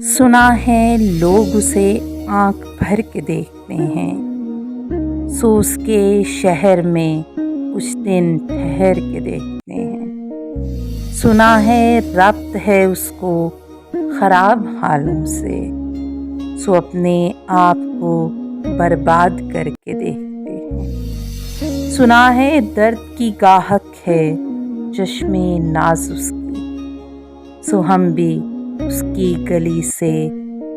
سنا ہے لوگ اسے آنکھ بھر کے دیکھتے ہیں، سو اس کے شہر میں کچھ دن ٹھہر کے دیکھتے ہیں۔ سنا ہے ربط ہے اس کو خراب حالوں سے، سو اپنے آپ کو برباد کر کے دیکھتے ہیں۔ سنا ہے درد کی گاہک ہے چشمے ناز اس کی، سو ہم بھی اس کی گلی سے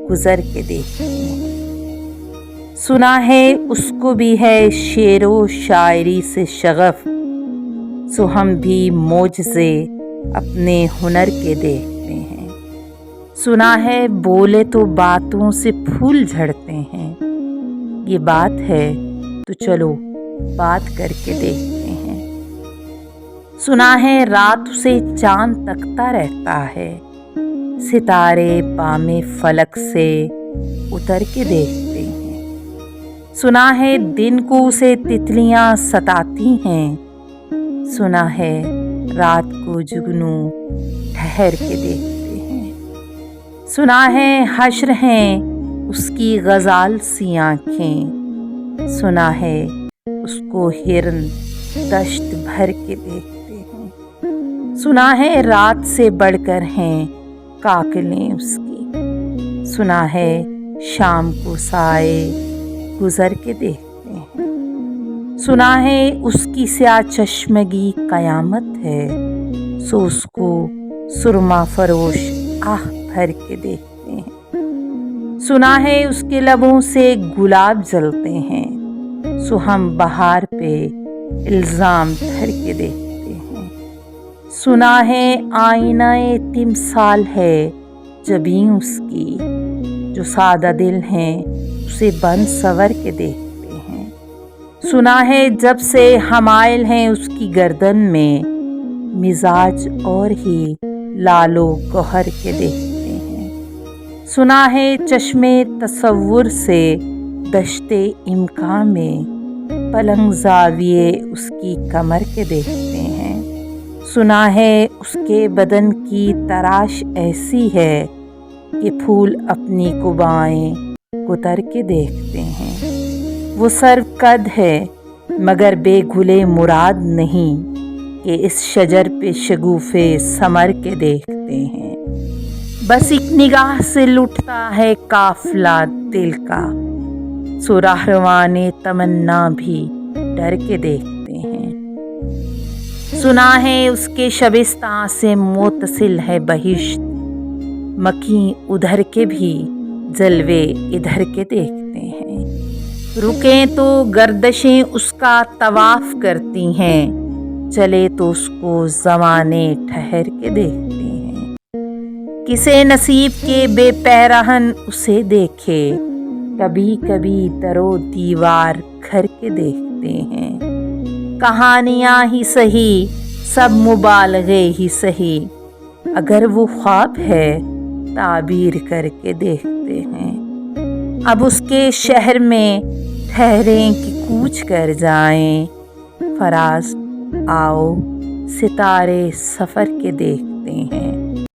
گزر کے دیکھتے ہیں۔ سنا ہے اس کو بھی ہے شعر و شاعری سے شغف، سو ہم بھی معجزے اپنے ہنر کے دیکھتے ہیں۔ سنا ہے بولے تو باتوں سے پھول جھڑتے ہیں، یہ بات ہے تو چلو بات کر کے دیکھتے ہیں۔ سنا ہے رات اسے چاند تکتا رہتا ہے، ستارے بام فلک سے اتر کے دیکھتے ہیں۔ سنا ہے دن کو اسے تتلیاں ستاتی ہیں، سنا ہے رات کو جگنو ٹھہر کے دیکھتے ہیں۔ سنا ہے حشر ہیں اس کی غزال سی آنکھیں، سنا ہے اس کو ہرن دشت بھر کے دیکھتے ہیں۔ سنا ہے رات سے بڑھ کر ہیں کاکلیں اس کی، سنا ہے شام کو سائے گزر کے دیکھتے ہیں۔ سنا ہے اس کی سیاہ چشمگی قیامت ہے، سو اس کو سرما فروش آہ بھر کے دیکھتے ہیں۔ سنا ہے اس کے لبوں سے گلاب جلتے ہیں، سو ہم بہار پہ الزام دھر کے دیکھتے ہیں۔ سنا ہے آئینہ تمثال ہے جبیں اس کی، جو سادہ دل ہیں اسے بن سور کے دیکھتے ہیں۔ سنا ہے جب سے حمائل ہیں اس کی گردن میں، مزاج اور ہی لال و گوہر کے دیکھتے ہیں۔ سنا ہے چشمے تصور سے دشت امکاں میں، پلنگ زاویے اس کی کمر کے دیکھتے ہیں۔ سنا ہے اس کے بدن کی تراش ایسی ہے کہ پھول اپنی قبائیں کتر کے دیکھتے ہیں۔ وہ سرو قد ہے مگر بے گلے مراد نہیں، کہ اس شجر پہ شگوفے ثمر کے دیکھتے ہیں۔ بس ایک نگاہ سے لٹتا ہے قافلہ دل کا، سو راہروان تمنا بھی ڈر کے دیکھتے ہیں۔ سنا ہے اس کے شبستاں سے متصل ہے بہشت، مکیں ادھر کے بھی جلوے ادھر کے دیکھتے ہیں۔ رکیں تو گردشیں اس کا طواف کرتی ہیں، چلے تو اس کو زمانے ٹھہر کے دیکھتے ہیں۔ کسے نصیب کے بے پیرہن اسے دیکھے، کبھی کبھی در و دیوار گھر کے دیکھتے ہیں۔ کہانیاں ہی سہی سب مبالغے ہی سہی، اگر وہ خواب ہے تعبیر کر کے دیکھتے ہیں۔ اب اس کے شہر میں ٹھہریں کہ کوچ کر جائیں، فراز آؤ ستارے سفر کے دیکھتے ہیں۔